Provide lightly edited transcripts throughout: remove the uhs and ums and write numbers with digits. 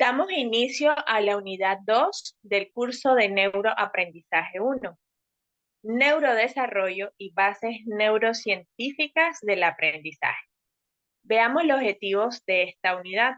Damos inicio a la unidad 2 del curso de Neuroaprendizaje 1, Neurodesarrollo y bases neurocientíficas del aprendizaje. Veamos los objetivos de esta unidad.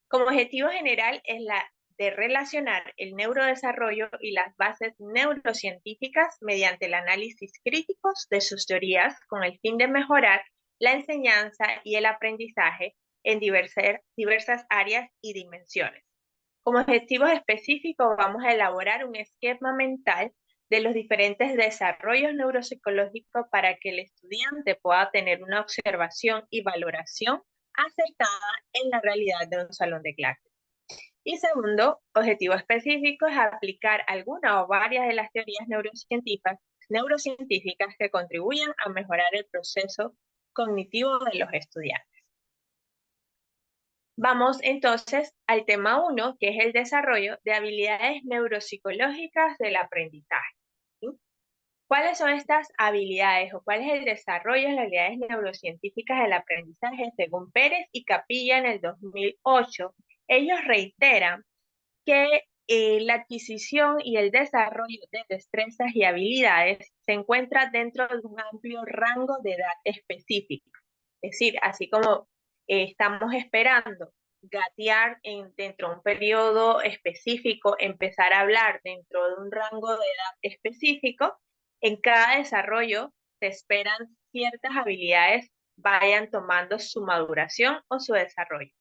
Como objetivo general es la de relacionar el neurodesarrollo y las bases neurocientíficas mediante el análisis crítico de sus teorías con el fin de mejorar la enseñanza y el aprendizaje en diversas áreas y dimensiones. Como objetivos específicos vamos a elaborar un esquema mental de los diferentes desarrollos neuropsicológicos para que el estudiante pueda tener una observación y valoración acertada en la realidad de un salón de clase. Y segundo, objetivo específico es aplicar alguna o varias de las teorías neurocientíficas que contribuyan a mejorar el proceso cognitivo de los estudiantes. Vamos entonces al tema 1, que es el desarrollo de habilidades neuropsicológicas del aprendizaje. ¿Sí? ¿Cuáles son estas habilidades o cuál es el desarrollo de las habilidades neurocientíficas del aprendizaje según Pérez y Capilla en el 2008? Ellos reiteran que la adquisición y el desarrollo de destrezas y habilidades se encuentra dentro de un amplio rango de edad específico. Es decir, así como estamos esperando gatear dentro de un periodo específico, empezar a hablar dentro de un rango de edad específico, en cada desarrollo se esperan ciertas habilidades vayan tomando su maduración o su desarrollo.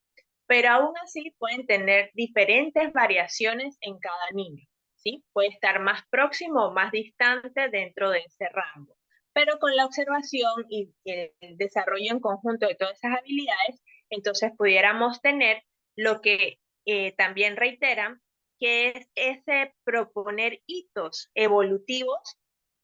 Pero aún así pueden tener diferentes variaciones en cada niño, ¿sí? Puede estar más próximo o más distante dentro de ese rango. Pero con la observación y el desarrollo en conjunto de todas esas habilidades, entonces pudiéramos tener lo que también reiteran, que es ese proponer hitos evolutivos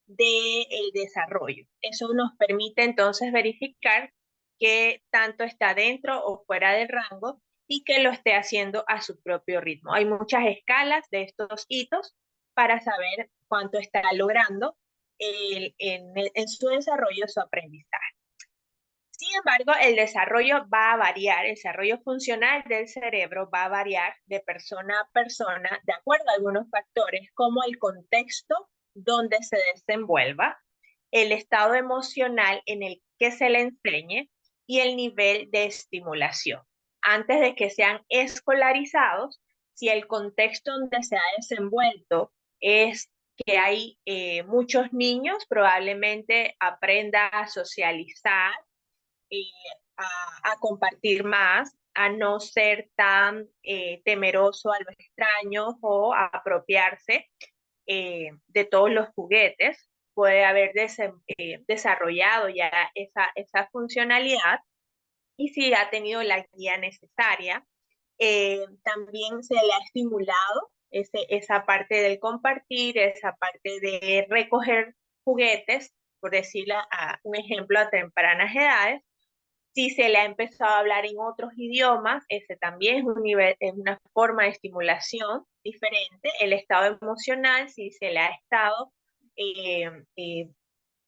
del desarrollo. Eso nos permite entonces verificar que tanto está dentro o fuera del rango y que lo esté haciendo a su propio ritmo. Hay muchas escalas de estos hitos para saber cuánto está logrando en su desarrollo, su aprendizaje. Sin embargo, el desarrollo va a variar, el desarrollo funcional del cerebro va a variar de persona a persona de acuerdo a algunos factores como el contexto donde se desenvuelva, el estado emocional en el que se le enseñe y el nivel de estimulación. Antes de que sean escolarizados, si el contexto donde se ha desenvuelto es que hay muchos niños, probablemente aprenda a socializar, eh, a compartir más, a no ser tan temeroso a lo extraño o a apropiarse de todos los juguetes. Puede haber desarrollado ya esa funcionalidad y si ha tenido la guía necesaria. También se le ha estimulado esa parte del compartir, esa parte de recoger juguetes, por decirlo a un ejemplo, a tempranas edades. Si se le ha empezado a hablar en otros idiomas, ese también es un nivel, es una forma de estimulación diferente. El estado emocional, si se le ha estado eh, eh,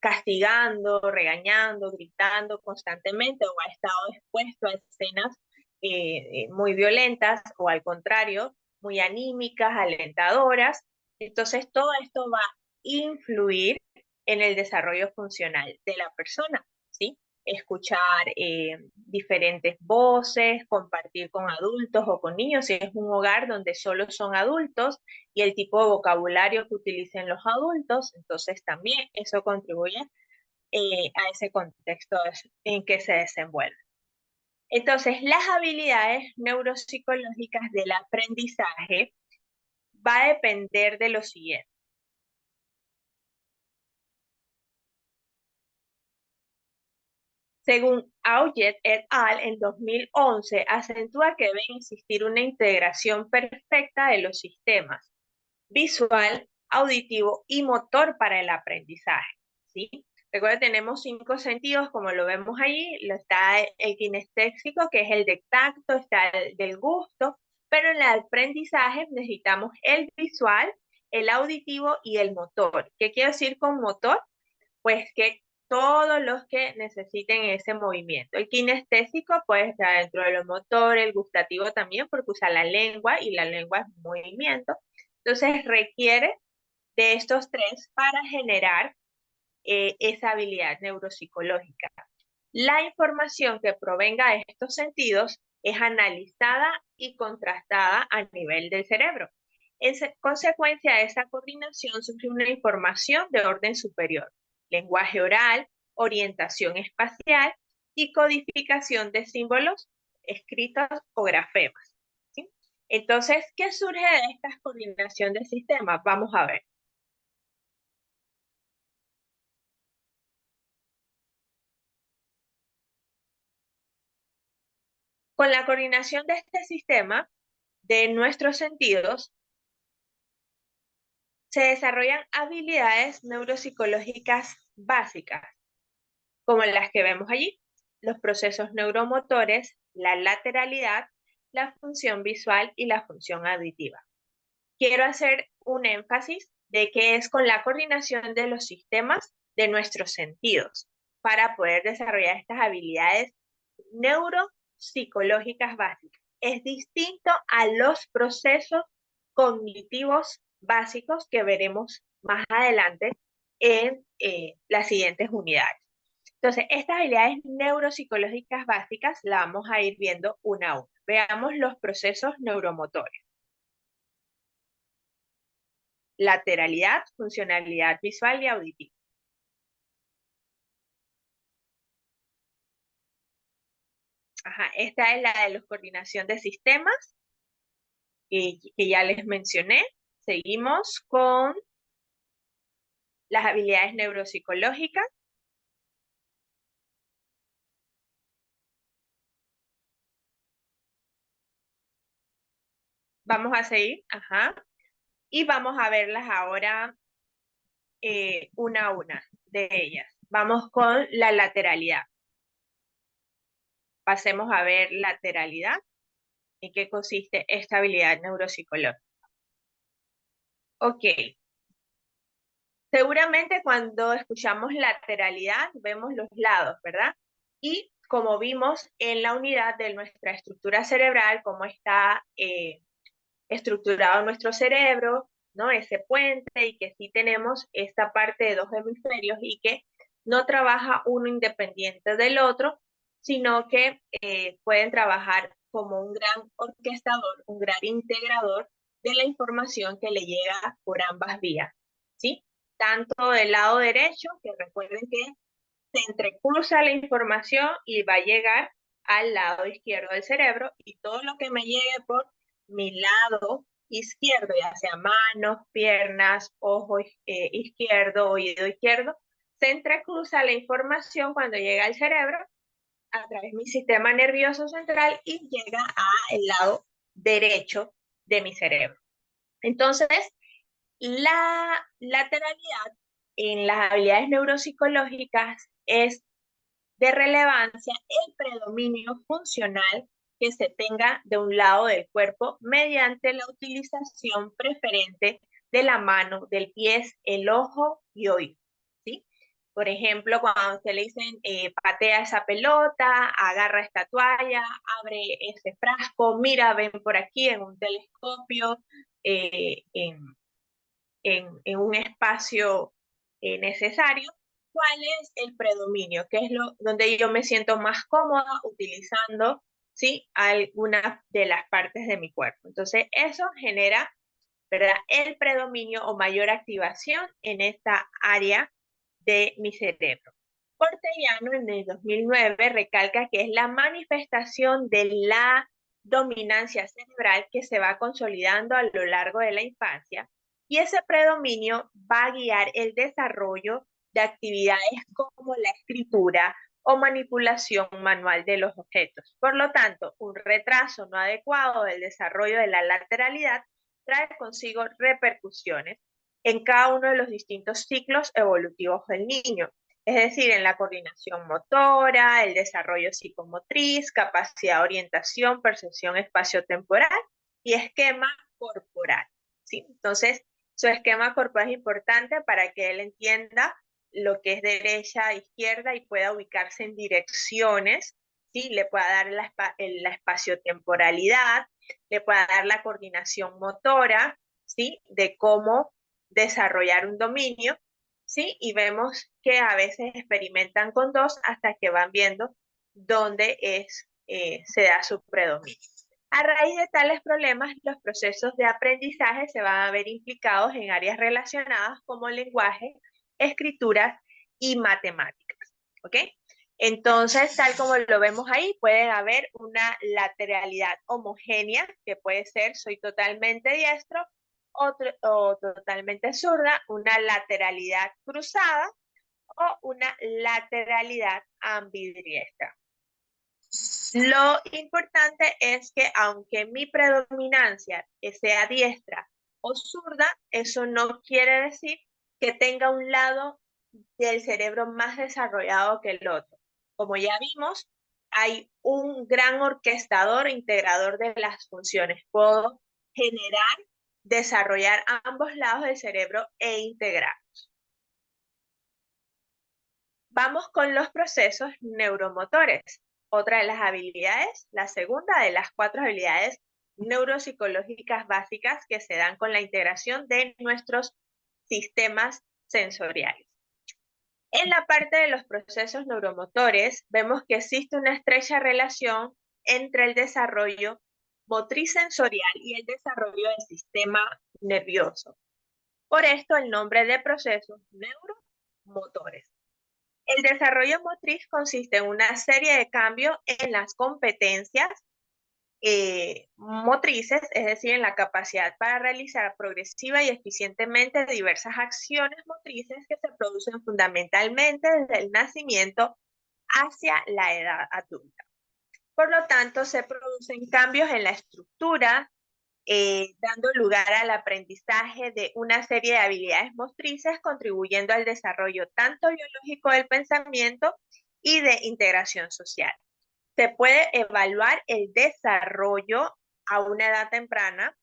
castigando, regañando, gritando constantemente o ha estado expuesto a escenas muy violentas o al contrario, muy anímicas, alentadoras. Entonces todo esto va a influir en el desarrollo funcional de la persona, ¿sí? Escuchar diferentes voces, compartir con adultos o con niños, si es un hogar donde solo son adultos y el tipo de vocabulario que utilicen los adultos, entonces también eso contribuye a ese contexto en que se desenvuelve. Entonces, las habilidades neuropsicológicas del aprendizaje va a depender de lo siguiente. Según Auget et al. En 2011, acentúa que debe existir una integración perfecta de los sistemas visual, auditivo y motor para el aprendizaje, ¿sí? Recuerda, tenemos 5 sentidos, como lo vemos allí. Está el kinestésico, que es el de tacto, está el del gusto, pero en el aprendizaje necesitamos el visual, el auditivo y el motor. ¿Qué quiero decir con motor? Pues que todos los que necesiten ese movimiento. El kinestésico puede estar dentro de lo motor, el gustativo también, porque usa la lengua y la lengua es movimiento. Entonces requiere de estos tres para generar esa habilidad neuropsicológica. La información que provenga de estos sentidos es analizada y contrastada a nivel del cerebro. En consecuencia de esa coordinación surge una información de orden superior, lenguaje oral, orientación espacial y codificación de símbolos escritos o grafemas. ¿Sí? Entonces, ¿qué surge de esta coordinación de sistemas? Vamos a ver. Con la coordinación de este sistema, de nuestros sentidos, se desarrollan habilidades neuropsicológicas básicas, como las que vemos allí, los procesos neuromotores, la lateralidad, la función visual y la función auditiva. Quiero hacer un énfasis de que es con la coordinación de los sistemas de nuestros sentidos para poder desarrollar estas habilidades neuropsicológicas básicas. Es distinto a los procesos cognitivos básicos que veremos más adelante en las siguientes unidades. Entonces, estas habilidades neuropsicológicas básicas las vamos a ir viendo una a una. Veamos los procesos neuromotores. Lateralidad, funcionalidad visual y auditiva. Ajá, esta es la de la coordinación de sistemas que ya les mencioné. Seguimos con las habilidades neuropsicológicas. Vamos a seguir, ajá, y vamos a verlas ahora una a una de ellas. Vamos con la lateralidad. Pasemos a ver lateralidad. ¿En qué consiste esta habilidad neuropsicológica? Ok. Seguramente cuando escuchamos lateralidad vemos los lados, ¿verdad? Y como vimos en la unidad de nuestra estructura cerebral, cómo está estructurado nuestro cerebro, ¿no? Ese puente y que sí tenemos esta parte de dos hemisferios y que no trabaja uno independiente del otro, sino que pueden trabajar como un gran orquestador, un gran integrador de la información que le llega por ambas vías, ¿sí? Tanto del lado derecho, que recuerden que se entrecruza la información y va a llegar al lado izquierdo del cerebro, y todo lo que me llegue por mi lado izquierdo, ya sea manos, piernas, ojo izquierdo, oído izquierdo, se entrecruza la información cuando llega al cerebro a través de mi sistema nervioso central y llega al lado derecho de mi cerebro. Entonces, la lateralidad en las habilidades neuropsicológicas es de relevancia el predominio funcional que se tenga de un lado del cuerpo mediante la utilización preferente de la mano, del pie, el ojo y oído, ¿sí? Por ejemplo, cuando usted le dicen patea esa pelota, agarra esta toalla, abre ese frasco, mira, ven por aquí en un telescopio, en un espacio necesario, cuál es el predominio, qué es lo donde yo me siento más cómoda utilizando, ¿sí? Algunas de las partes de mi cuerpo. Entonces, eso genera, ¿verdad? El predominio o mayor activación en esta área de mi cerebro. Portellano en el 2009 recalca que es la manifestación de la dominancia cerebral que se va consolidando a lo largo de la infancia, y ese predominio va a guiar el desarrollo de actividades como la escritura o manipulación manual de los objetos. Por lo tanto, un retraso no adecuado del desarrollo de la lateralidad trae consigo repercusiones en cada uno de los distintos ciclos evolutivos del niño, es decir, en la coordinación motora, el desarrollo psicomotriz, capacidad de orientación, percepción espaciotemporal y esquema corporal, ¿sí? Entonces, su esquema corporal es importante para que él entienda lo que es derecha, izquierda y pueda ubicarse en direcciones, ¿sí? Le pueda dar la espaciotemporalidad, le pueda dar la coordinación motora, ¿sí? De cómo desarrollar un dominio, ¿sí? Y vemos que a veces experimentan con dos hasta que van viendo dónde se da su predominio. A raíz de tales problemas, los procesos de aprendizaje se van a ver implicados en áreas relacionadas como lenguaje, escrituras y matemáticas. ¿Ok? Entonces, tal como lo vemos ahí, puede haber una lateralidad homogénea, que puede ser soy totalmente diestro o totalmente zurda, una lateralidad cruzada o una lateralidad ambidiestra. Lo importante es que aunque mi predominancia sea diestra o zurda, eso no quiere decir que tenga un lado del cerebro más desarrollado que el otro. Como ya vimos, hay un gran orquestador e integrador de las funciones. Puedo generar, desarrollar ambos lados del cerebro e integrar. Vamos con los procesos neuromotores. Otra de las habilidades, la segunda de las 4 habilidades neuropsicológicas básicas que se dan con la integración de nuestros sistemas sensoriales. En la parte de los procesos neuromotores, vemos que existe una estrecha relación entre el desarrollo motriz sensorial y el desarrollo del sistema nervioso. Por esto, el nombre de procesos neuromotores. El desarrollo motriz consiste en una serie de cambios en las competencias motrices, es decir, en la capacidad para realizar progresiva y eficientemente diversas acciones motrices que se producen fundamentalmente desde el nacimiento hacia la edad adulta. Por lo tanto, se producen cambios en la estructura, dando lugar al aprendizaje de una serie de habilidades motrices, contribuyendo al desarrollo tanto biológico del pensamiento y de integración social. Se puede evaluar el desarrollo a una edad temprana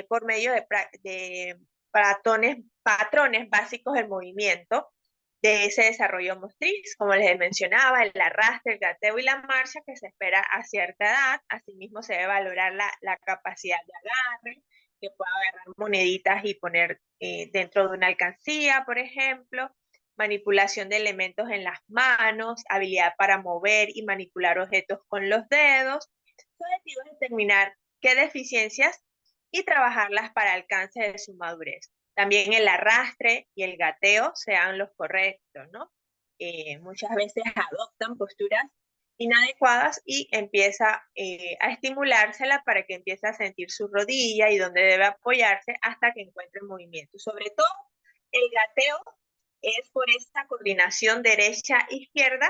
por medio de patrones básicos del movimiento de ese desarrollo motriz, como les mencionaba, el arrastre, el gateo y la marcha que se espera a cierta edad. Asimismo, se debe valorar la capacidad de agarre, que pueda agarrar moneditas y poner dentro de una alcancía, por ejemplo, manipulación de elementos en las manos, habilidad para mover y manipular objetos con los dedos. Su objetivo es determinar qué deficiencias y trabajarlas para alcance de su madurez. También el arrastre y el gateo sean los correctos, ¿no? Muchas veces adoptan posturas inadecuadas y empieza a estimulársela para que empiece a sentir su rodilla y dónde debe apoyarse hasta que encuentre movimiento. Sobre todo, el gateo es por esta coordinación derecha-izquierda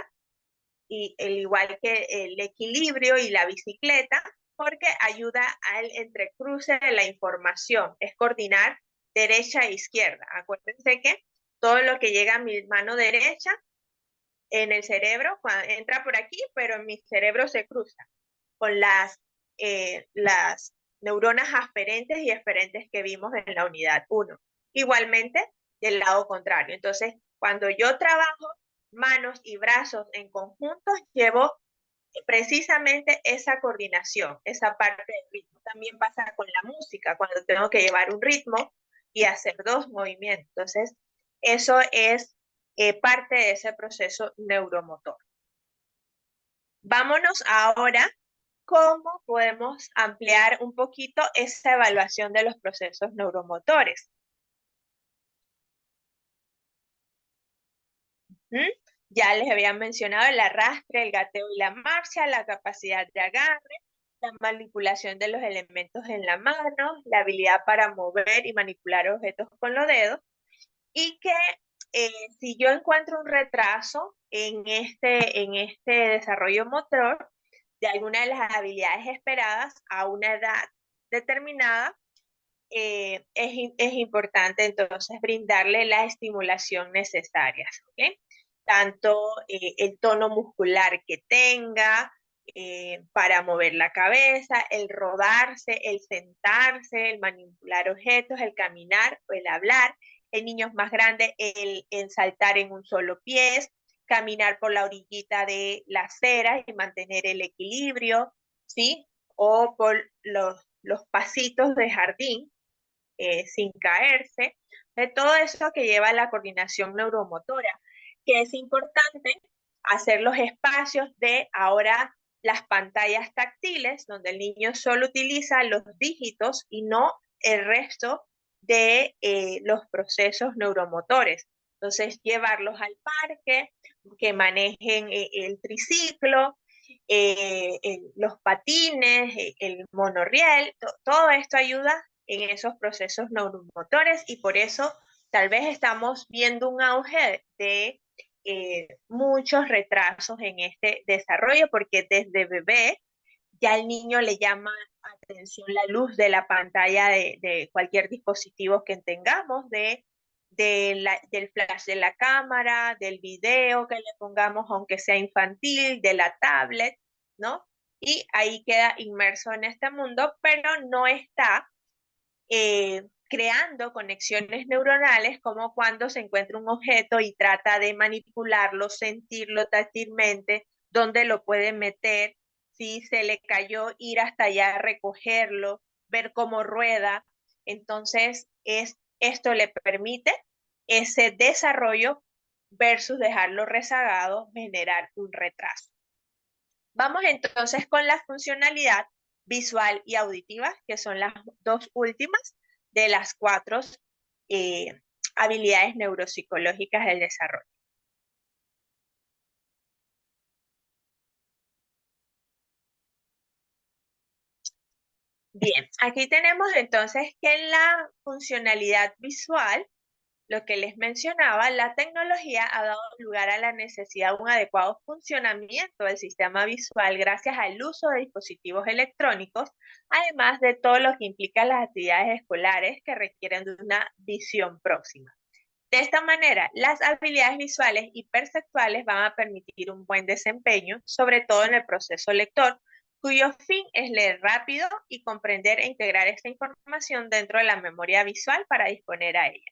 y el igual que el equilibrio y la bicicleta, porque ayuda al entrecruce de la información, es coordinar derecha e izquierda. Acuérdense que todo lo que llega a mi mano derecha en el cerebro entra por aquí, pero en mi cerebro se cruza con las neuronas aferentes y eferentes que vimos en la unidad 1. Igualmente, del lado contrario. Entonces, cuando yo trabajo manos y brazos en conjunto, llevo precisamente esa coordinación, esa parte del ritmo. También pasa con la música, cuando tengo que llevar un ritmo y hacer dos movimientos. Entonces, eso es parte de ese proceso neuromotor. Vámonos ahora cómo podemos ampliar un poquito esa evaluación de los procesos neuromotores. ¿Mm? Ya les había mencionado el arrastre, el gateo y la marcha, la capacidad de agarre, la manipulación de los elementos en la mano, la habilidad para mover y manipular objetos con los dedos, y que si yo encuentro un retraso en este desarrollo motor de alguna de las habilidades esperadas a una edad determinada, es importante entonces brindarle la estimulación necesaria, ¿ok? Tanto el tono muscular que tenga para mover la cabeza, el rodarse, el sentarse, el manipular objetos, el caminar o el hablar, en niños más grandes el saltar en un solo pie, caminar por la orillita de la acera y mantener el equilibrio, ¿sí? O por los pasitos de jardín sin caerse, de todo eso que lleva a la coordinación neuromotora, que es importante hacer los espacios de ahora las pantallas táctiles, donde el niño solo utiliza los dígitos y no el resto de los procesos neuromotores. Entonces, llevarlos al parque, que manejen el triciclo, los patines, el monorriel, todo esto ayuda en esos procesos neuromotores y por eso tal vez estamos viendo un auge de muchos retrasos en este desarrollo porque desde bebé ya el niño le llama atención la luz de la pantalla de cualquier dispositivo que tengamos, del flash de la cámara, del video que le pongamos, aunque sea infantil, de la tablet, ¿no? Y ahí queda inmerso en este mundo, pero no está creando conexiones neuronales como cuando se encuentra un objeto y trata de manipularlo, sentirlo táctilmente, dónde lo puede meter, si se le cayó, ir hasta allá a recogerlo, ver cómo rueda. Entonces, esto le permite ese desarrollo versus dejarlo rezagado, generar un retraso. Vamos entonces con la funcionalidad visual y auditiva, que son las dos últimas de las cuatro eh, habilidades neuropsicológicas del desarrollo. Bien, aquí tenemos entonces que en la funcionalidad visual, lo que les mencionaba, la tecnología ha dado lugar a la necesidad de un adecuado funcionamiento del sistema visual gracias al uso de dispositivos electrónicos, además de todo lo que implica las actividades escolares que requieren de una visión próxima. De esta manera, las habilidades visuales y perceptuales van a permitir un buen desempeño, sobre todo en el proceso lector, cuyo fin es leer rápido y comprender e integrar esta información dentro de la memoria visual para disponer a ella.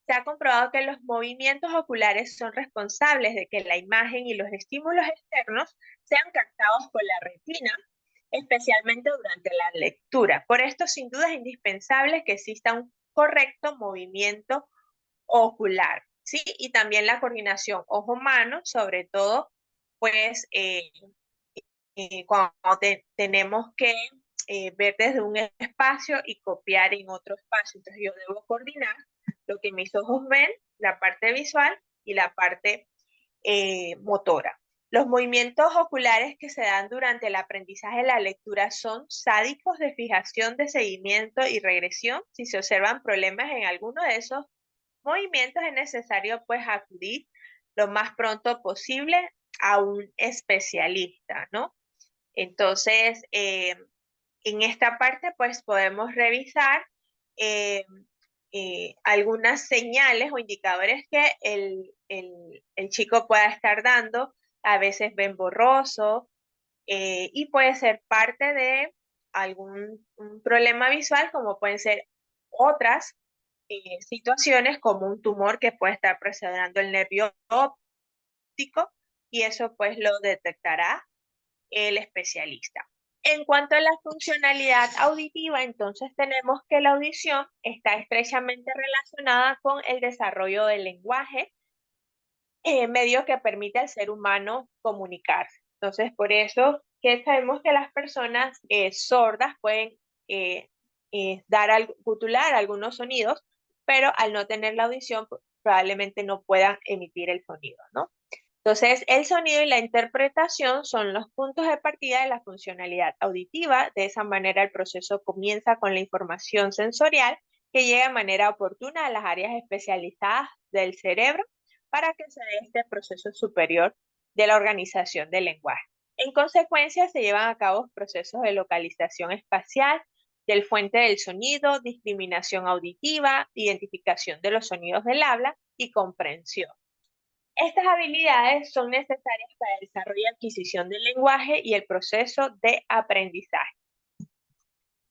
Se ha comprobado que los movimientos oculares son responsables de que la imagen y los estímulos externos sean captados por la retina, especialmente durante la lectura. Por esto, sin duda, es indispensable que exista un correcto movimiento ocular, ¿sí? Y también la coordinación ojo-mano, sobre todo, pues, cuando tenemos que ver desde un espacio y copiar en otro espacio. Entonces, yo debo coordinar lo que mis ojos ven, la parte visual y la parte motora. Los movimientos oculares que se dan durante el aprendizaje de la lectura son sádicos de fijación, de seguimiento y regresión. Si se observan problemas en alguno de esos movimientos, es necesario pues acudir lo más pronto posible a un especialista, ¿no? Entonces, en esta parte pues podemos revisar eh, algunas señales o indicadores que el chico pueda estar dando. A veces ven borroso y puede ser parte de algún un problema visual, como pueden ser otras situaciones como un tumor que puede estar presionando el nervio óptico y eso pues lo detectará el especialista. En cuanto a la funcionalidad auditiva, entonces tenemos que la audición está estrechamente relacionada con el desarrollo del lenguaje, medio que permite al ser humano comunicarse. Entonces, por eso que sabemos que las personas sordas pueden gutular algunos sonidos, pero al no tener la audición, probablemente no puedan emitir el sonido, ¿no? Entonces, el sonido y la interpretación son los puntos de partida de la funcionalidad auditiva. De esa manera, el proceso comienza con la información sensorial que llega de manera oportuna a las áreas especializadas del cerebro para que se dé este proceso superior de la organización del lenguaje. En consecuencia, se llevan a cabo procesos de localización espacial, del fuente del sonido, discriminación auditiva, identificación de los sonidos del habla y comprensión. Estas habilidades son necesarias para el desarrollo y adquisición del lenguaje y el proceso de aprendizaje.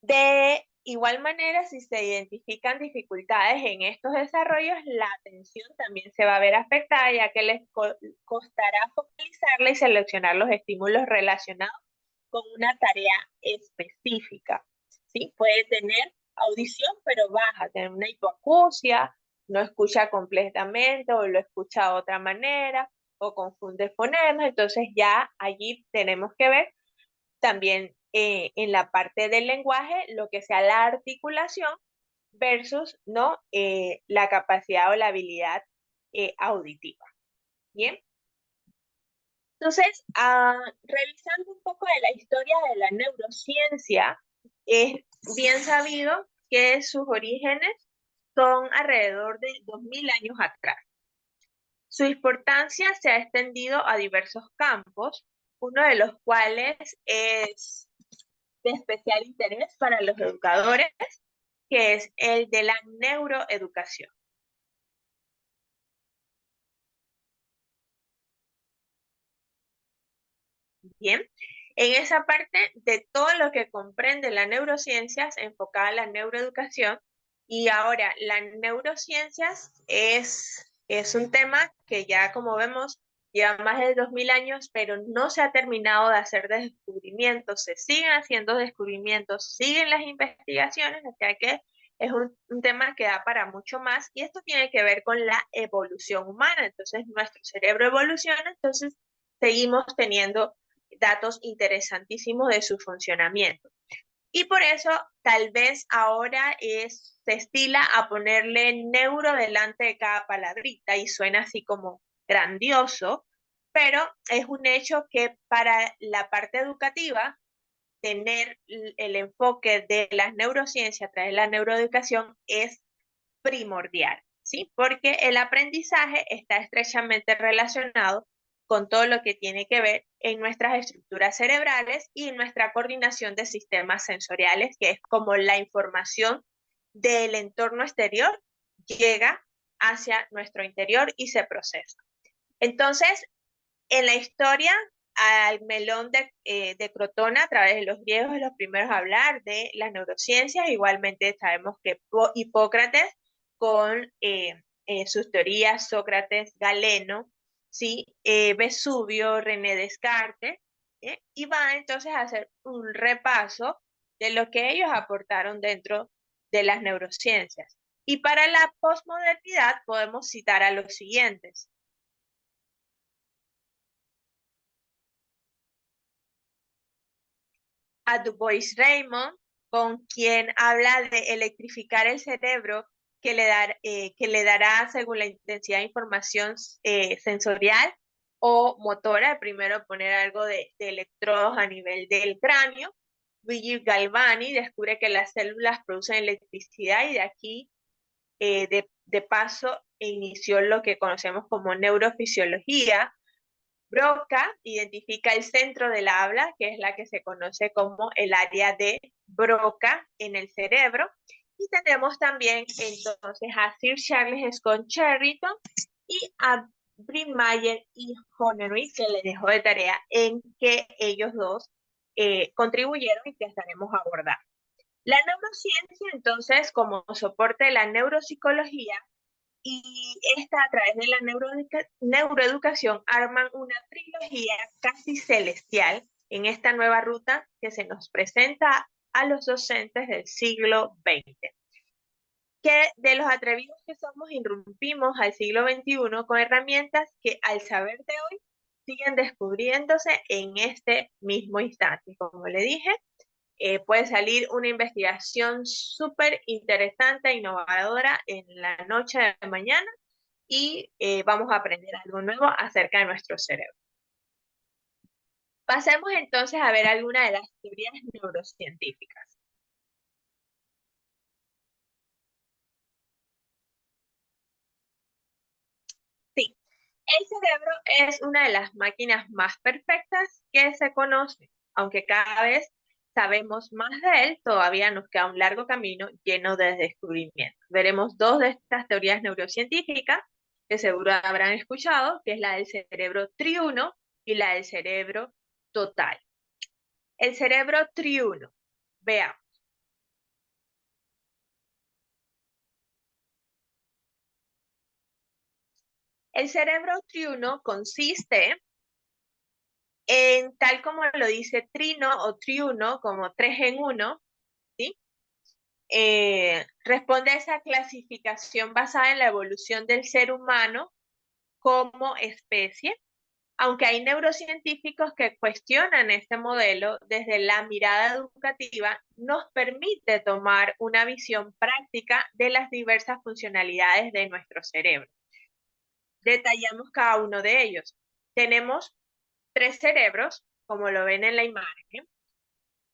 De igual manera, si se identifican dificultades en estos desarrollos, la atención también se va a ver afectada, ya que les costará focalizarla y seleccionar los estímulos relacionados con una tarea específica. ¿Sí? Puede tener audición, pero baja, tener una hipoacusia, no escucha completamente o lo escucha de otra manera o confunde fonemas. Entonces ya allí tenemos que ver también en la parte del lenguaje lo que sea la articulación versus ¿no? La capacidad o la habilidad auditiva. Bien. Entonces, revisando un poco de la historia de la neurociencia, es bien sabido que sus orígenes son alrededor de 2000 años atrás. Su importancia se ha extendido a diversos campos, uno de los cuales es de especial interés para los educadores, que es el de la neuroeducación. Bien, en esa parte de todo lo que comprende la neurociencias enfocada a la neuroeducación, y ahora las neurociencias es un tema que ya como vemos lleva más de 2000 años, pero no se ha terminado de hacer descubrimientos, se siguen haciendo descubrimientos, siguen las investigaciones, o sea que es un tema que da para mucho más, y esto tiene que ver con la evolución humana. Entonces nuestro cerebro evoluciona, entonces seguimos teniendo datos interesantísimos de su funcionamiento. Y por eso tal vez ahora se estila a ponerle neuro delante de cada palabrita y suena así como grandioso, pero es un hecho que para la parte educativa, tener el enfoque de las neurociencias a través de la neuroeducación es primordial, ¿sí? Porque el aprendizaje está estrechamente relacionado con todo lo que tiene que ver en nuestras estructuras cerebrales y en nuestra coordinación de sistemas sensoriales, que es como la información del entorno exterior llega hacia nuestro interior y se procesa. Entonces, en la historia, al melón de Crotona, a través de los griegos, los primeros a hablar de las neurociencias. Igualmente sabemos que Hipócrates, con sus teorías, Sócrates, Galeno, ¿sí? Vesubio, René Descartes, y va entonces a hacer un repaso de lo que ellos aportaron dentro de las neurociencias. Y para la posmodernidad podemos citar a los siguientes: a Du Bois-Reymond, con quien habla de electrificar el cerebro, que le dará según la intensidad de información sensorial o motora. Primero poner algo de electrodos a nivel del cráneo. Luigi Galvani descubre que las células producen electricidad, y de aquí, de paso, inició lo que conocemos como neurofisiología. Broca identifica el centro del habla, que es la que se conoce como el área de Broca en el cerebro. Y tenemos también entonces a Sir Charles Scott Charrington y a Brimmayer y Honery, que le dejó de tarea en que ellos dos contribuyeron y que estaremos abordando. La neurociencia, entonces, como soporte de la neuropsicología, y esta, a través de la neuroeducación, arman una trilogía casi celestial en esta nueva ruta que se nos presenta a los docentes del siglo XX. Que de los atrevidos que somos, irrumpimos al siglo XXI con herramientas que, al saber de hoy, siguen descubriéndose en este mismo instante. Como le dije, puede salir una investigación súper interesante e innovadora en la noche de mañana, y vamos a aprender algo nuevo acerca de nuestro cerebro. Pasemos entonces a ver algunas de las teorías neurocientíficas. Sí, el cerebro es una de las máquinas más perfectas que se conoce. Aunque cada vez sabemos más de él, todavía nos queda un largo camino lleno de descubrimientos. Veremos dos de estas teorías neurocientíficas que seguro habrán escuchado, que es la del cerebro triuno y la del cerebro total. El cerebro triuno. Veamos. El cerebro triuno consiste en, tal como lo dice trino o triuno, como 3 en 1, ¿sí? Responde a esa clasificación basada en la evolución del ser humano como especie, aunque hay neurocientíficos que cuestionan este modelo desde la mirada educativa, nos permite tomar una visión práctica de las diversas funcionalidades de nuestro cerebro. Detallamos cada uno de ellos. Tenemos 3 cerebros, como lo ven en la imagen.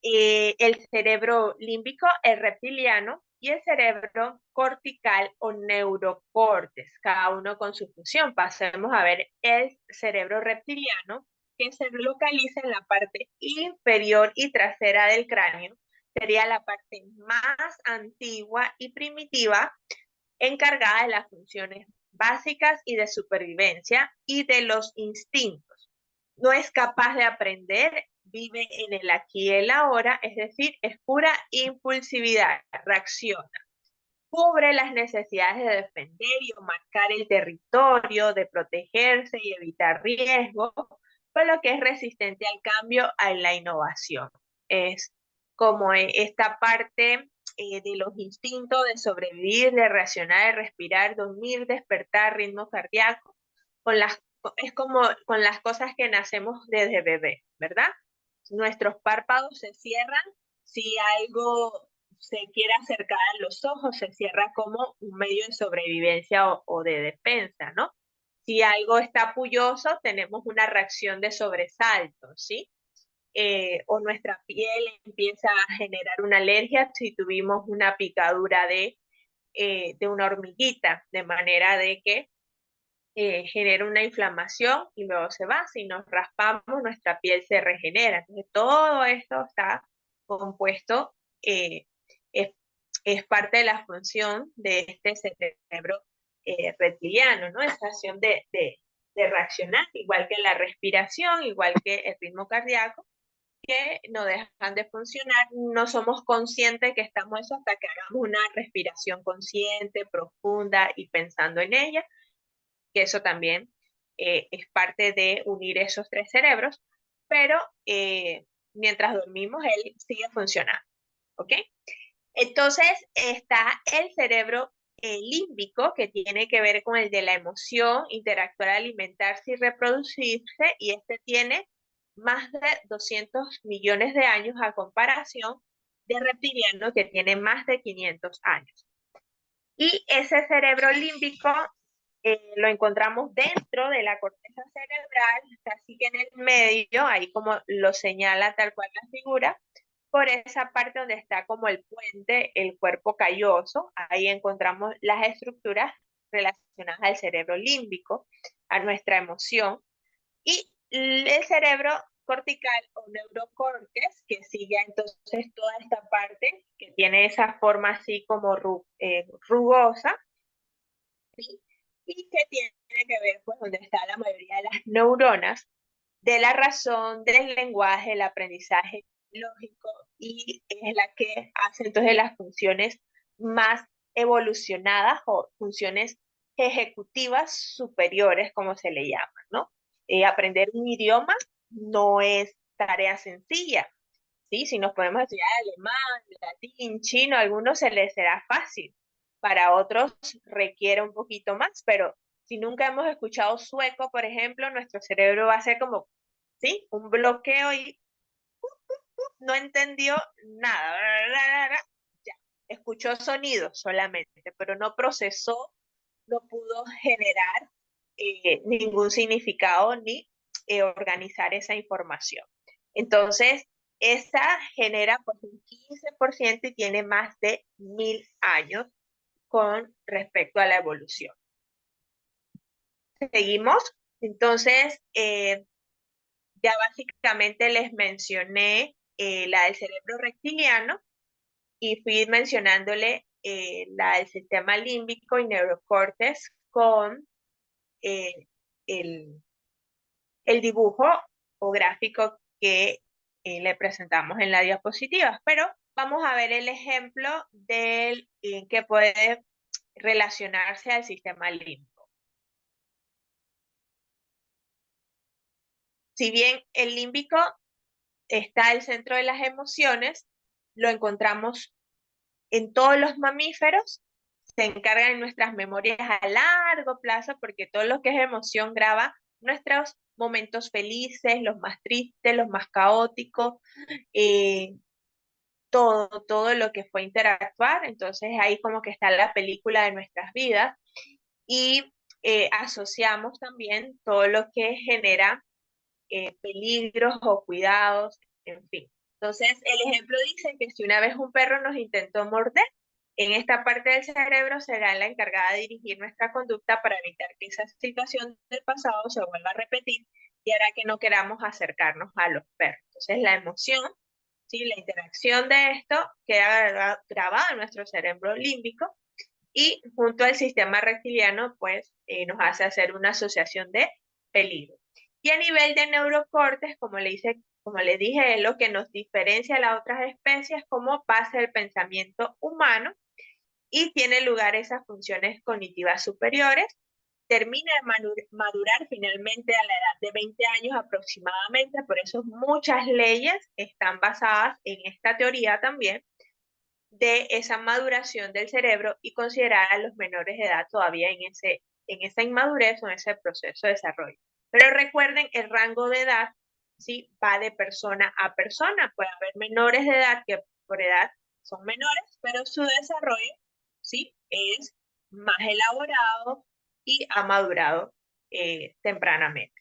El cerebro límbico, el reptiliano, y el cerebro cortical o neurocórtex, cada uno con su función. Pasemos a ver el cerebro reptiliano, que se localiza en la parte inferior y trasera del cráneo. Sería la parte más antigua y primitiva, encargada de las funciones básicas y de supervivencia y de los instintos. No es capaz de aprender, vive en el aquí y el ahora, es decir, es pura impulsividad, reacciona. Cubre las necesidades de defender y marcar el territorio, de protegerse y evitar riesgos, por lo que es resistente al cambio, a la innovación. Es como esta parte de los instintos de sobrevivir, de reaccionar, de respirar, dormir, despertar, ritmo cardíaco, es como con las cosas que nacemos desde bebé, ¿verdad? Nuestros párpados se cierran si algo se quiere acercar a los ojos, se cierra como un medio de sobrevivencia o de defensa, ¿no? Si algo está pulloso, tenemos una reacción de sobresalto, ¿sí? O nuestra piel empieza a generar una alergia si tuvimos una picadura de una hormiguita, de manera de que genera una inflamación y luego se va. Si nos raspamos, nuestra piel se regenera. Entonces, todo esto está compuesto, es, es parte de la función de este cerebro reptiliano, ¿no? Esa acción de reaccionar, igual que la respiración, igual que el ritmo cardíaco, que no dejan de funcionar. No somos conscientes que estamos eso hasta que hagamos una respiración consciente, profunda y pensando en ella, que eso también es parte de unir esos 3 cerebros, pero mientras dormimos él sigue funcionando, ¿ok? Entonces está el cerebro límbico, que tiene que ver con el de la emoción, interactuar, alimentarse y reproducirse, y este tiene más de 200 millones de años a comparación de reptiliano, que tiene más de 500 años. Y ese cerebro límbico lo encontramos dentro de la corteza cerebral, casi que en el medio, ahí como lo señala tal cual la figura, por esa parte donde está como el puente, el cuerpo calloso, ahí encontramos las estructuras relacionadas al cerebro límbico, a nuestra emoción, y el cerebro cortical o neurocórtex, que sigue entonces toda esta parte, que tiene esa forma así como rugosa, ¿sí? Y que tiene que ver pues donde está la mayoría de las neuronas, de la razón, del lenguaje, el aprendizaje lógico, y es la que hace entonces las funciones más evolucionadas o funciones ejecutivas superiores, como se le llama, ¿no? Aprender un idioma no es tarea sencilla, ¿sí? Si nos podemos estudiar alemán, latín, chino, a algunos se les será fácil, para otros requiere un poquito más, pero si nunca hemos escuchado sueco, por ejemplo, nuestro cerebro va a ser como, ¿sí? Un bloqueo y no entendió nada, ya, escuchó sonidos solamente, pero no procesó, no pudo generar ningún significado ni organizar esa información. Entonces, esa genera pues un 15% y tiene más de 1000 años con respecto a la evolución. Seguimos. Entonces, ya básicamente les mencioné la del cerebro reptiliano y fui mencionándole la del sistema límbico y neurocórtex con eh, el, el dibujo o gráfico que le presentamos en la diapositiva. Pero vamos a ver el ejemplo del que puede relacionarse al sistema límbico. Si bien el límbico está al centro de las emociones, lo encontramos en todos los mamíferos, se encarga de nuestras memorias a largo plazo, porque todo lo que es emoción graba nuestros momentos felices, los más tristes, los más caóticos, eh, todo lo que fue interactuar. Entonces ahí como que está la película de nuestras vidas y asociamos también todo lo que genera peligros o cuidados, en fin. Entonces, el ejemplo dice que si una vez un perro nos intentó morder, en esta parte del cerebro será la encargada de dirigir nuestra conducta para evitar que esa situación del pasado se vuelva a repetir y hará que no queramos acercarnos a los perros. Entonces, la emoción, ¿sí? La interacción de esto queda grabada en nuestro cerebro límbico y junto al sistema reptiliano, pues nos hace hacer una asociación de peligro. Y a nivel de neurocortes, como le dije, es lo que nos diferencia a las otras especies como base del pensamiento humano y tiene lugar esas funciones cognitivas superiores. Termina de madurar finalmente a la edad de 20 años aproximadamente, por eso muchas leyes están basadas en esta teoría también de esa maduración del cerebro y considerar a los menores de edad todavía en esa inmadurez o en ese proceso de desarrollo. Pero recuerden, el rango de edad, ¿sí? Va de persona a persona. Puede haber menores de edad que por edad son menores, pero su desarrollo, ¿sí? Es más elaborado y ha madurado tempranamente.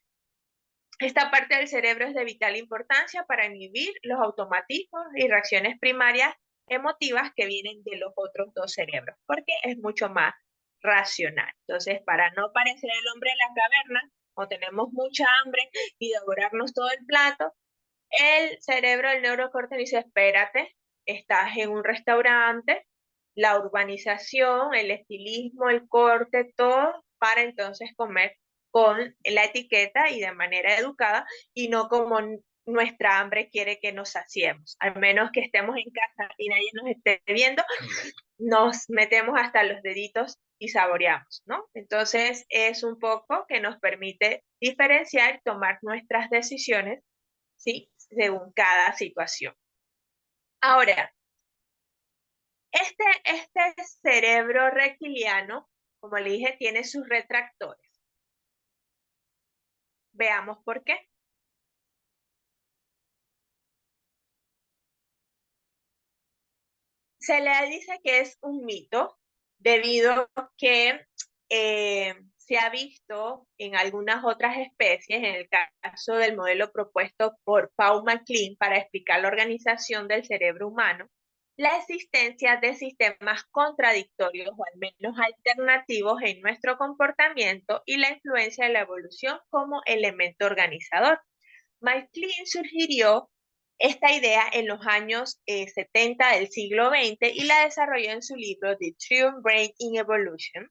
Esta parte del cerebro es de vital importancia para inhibir los automatismos y reacciones primarias emotivas que vienen de los otros dos cerebros, porque es mucho más racional. Entonces, para no parecer el hombre de la caverna, o tenemos mucha hambre y devorarnos todo el plato, el cerebro del neurocórtex dice, espérate, estás en un restaurante, la urbanización, el estilismo, el corte, todo para entonces comer con la etiqueta y de manera educada y no como nuestra hambre quiere que nos saciemos. Al menos que estemos en casa y nadie nos esté viendo, nos metemos hasta los deditos y saboreamos, ¿no? Entonces es un poco que nos permite diferenciar, tomar nuestras decisiones, ¿sí? Según cada situación. Ahora, este cerebro reptiliano, como le dije, tiene sus retractores. Veamos por qué. Se le dice que es un mito debido a que se ha visto en algunas otras especies, en el caso del modelo propuesto por Paul MacLean para explicar la organización del cerebro humano, la existencia de sistemas contradictorios o al menos alternativos en nuestro comportamiento y la influencia de la evolución como elemento organizador. MacLean sugirió esta idea en los años 70 del siglo XX y la desarrolló en su libro The True Brain in Evolution.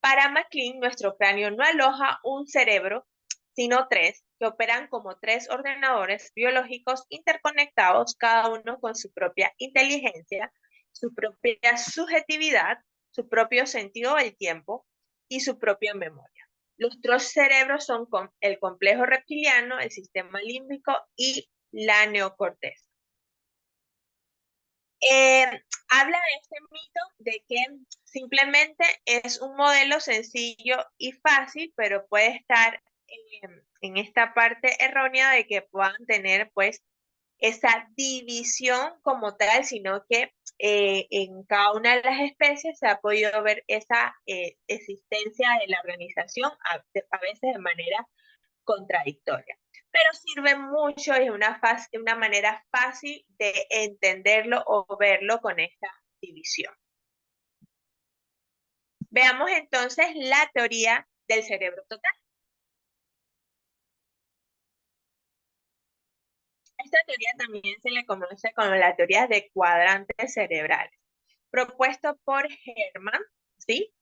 Para MacLean, nuestro cráneo no aloja un cerebro, sino tres, que operan como tres ordenadores biológicos interconectados, cada uno con su propia inteligencia, su propia subjetividad, su propio sentido del tiempo y su propia memoria. Los tres cerebros son el complejo reptiliano, el sistema límbico y la neocorteza. Eh, Habla de este mito de que simplemente es un modelo sencillo y fácil, pero puede estar en esta parte errónea de que puedan tener pues esa división como tal, sino que en cada una de las especies se ha podido ver esa existencia de la organización a veces de manera contradictoria. Pero sirve mucho y es una manera fácil de entenderlo o verlo con esta división. Veamos entonces la teoría del cerebro total. Esta teoría también se le conoce como la teoría de cuadrantes cerebrales, propuesto por Hermann, ¿sí?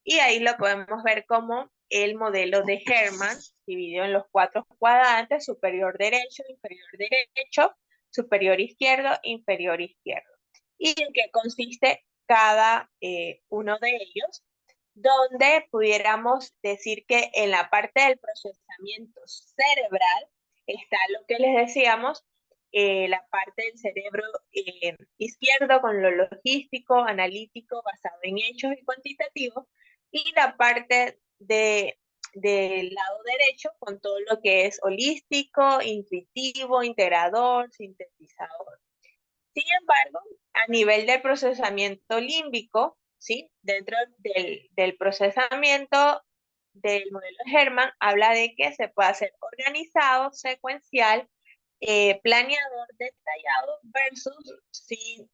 Y ahí lo podemos ver como el modelo de Hermann, dividido en los cuatro cuadrantes, superior derecho, inferior derecho, superior izquierdo, inferior izquierdo. Y en qué consiste cada uno de ellos, donde pudiéramos decir que en la parte del procesamiento cerebral Está lo que les decíamos, la parte del cerebro izquierdo con lo logístico, analítico, basado en hechos y cuantitativo, y la parte del lado derecho con todo lo que es holístico, intuitivo, integrador, sintetizador. Sin embargo, a nivel del procesamiento límbico, ¿sí? Dentro del procesamiento del modelo Herman, habla de que se puede hacer organizado, secuencial, planeador, detallado, versus si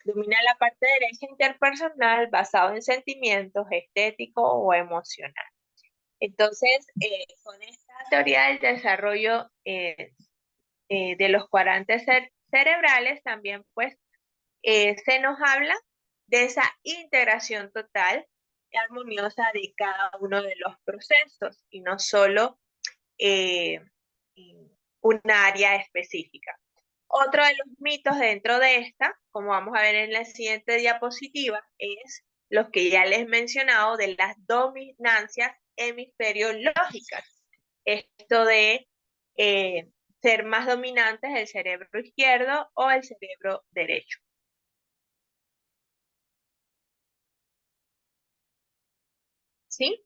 domina la parte derecha interpersonal, basado en sentimientos, estético o emocional. Entonces, con esta teoría del desarrollo de los cuadrantes cerebrales, también pues se nos habla de esa integración total y armoniosa de cada uno de los procesos y no solo eh, una área específica. Otro de los mitos dentro de esta, como vamos a ver en la siguiente diapositiva, es los que ya les he mencionado de las dominancias hemisferiológicas. Esto de eh, ser más dominantes el cerebro izquierdo o el cerebro derecho. ¿Sí?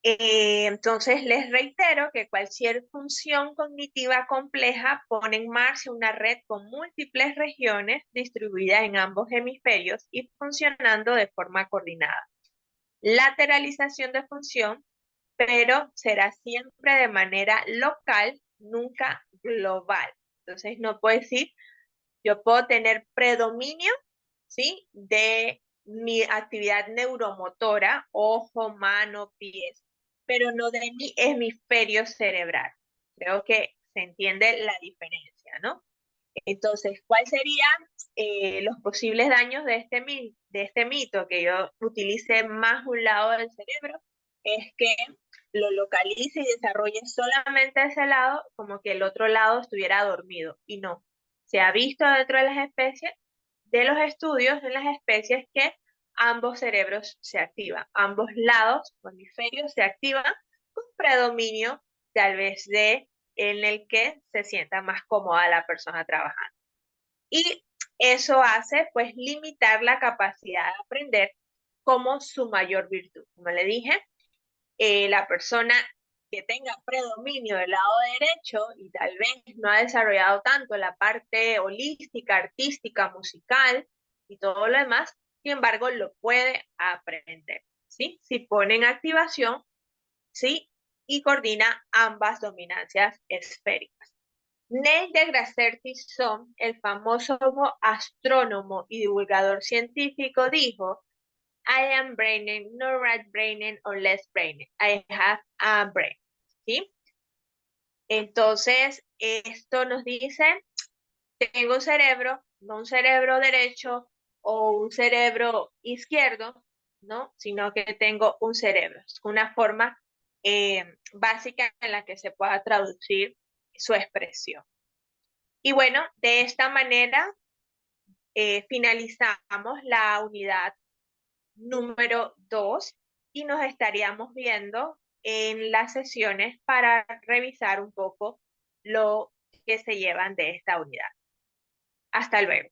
Entonces, les reitero que cualquier función cognitiva compleja pone en marcha una red con múltiples regiones distribuidas en ambos hemisferios y funcionando de forma coordinada. Lateralización de función, pero será siempre de manera local, nunca global. Entonces, no puedo decir, yo puedo tener predominio, ¿sí? De mi actividad neuromotora, ojo, mano, pies, pero no de mi hemisferio cerebral. Creo que se entiende la diferencia, ¿no? Entonces, ¿cuáles serían los posibles daños de este mito? Que yo utilice más un lado del cerebro, es que lo localice y desarrolle solamente ese lado, como que el otro lado estuviera dormido. Y no. Se ha visto dentro de las especies, de los estudios en las especies, que ambos cerebros se activan, ambos lados o hemisferios se activan con predominio tal vez de en el que se sienta más cómoda la persona trabajando. Y eso hace pues limitar la capacidad de aprender como su mayor virtud. Como le dije, la persona que tenga predominio del lado derecho y tal vez no ha desarrollado tanto la parte holística, artística, musical y todo lo demás, sin embargo, lo puede aprender, ¿sí? Si pone en activación, ¿sí? Y coordina ambas dominancias esféricas. Neil deGrasse Tyson, el famoso astrónomo y divulgador científico, dijo: I am braining, no right braining or less braining. I have a brain. ¿Sí? Entonces, esto nos dice, tengo un cerebro, no un cerebro derecho o un cerebro izquierdo, ¿no? Sino que tengo un cerebro. Es una forma básica en la que se pueda traducir su expresión. Y bueno, de esta manera finalizamos la unidad número 2 y nos estaríamos viendo en las sesiones para revisar un poco lo que se llevan de esta unidad. Hasta luego.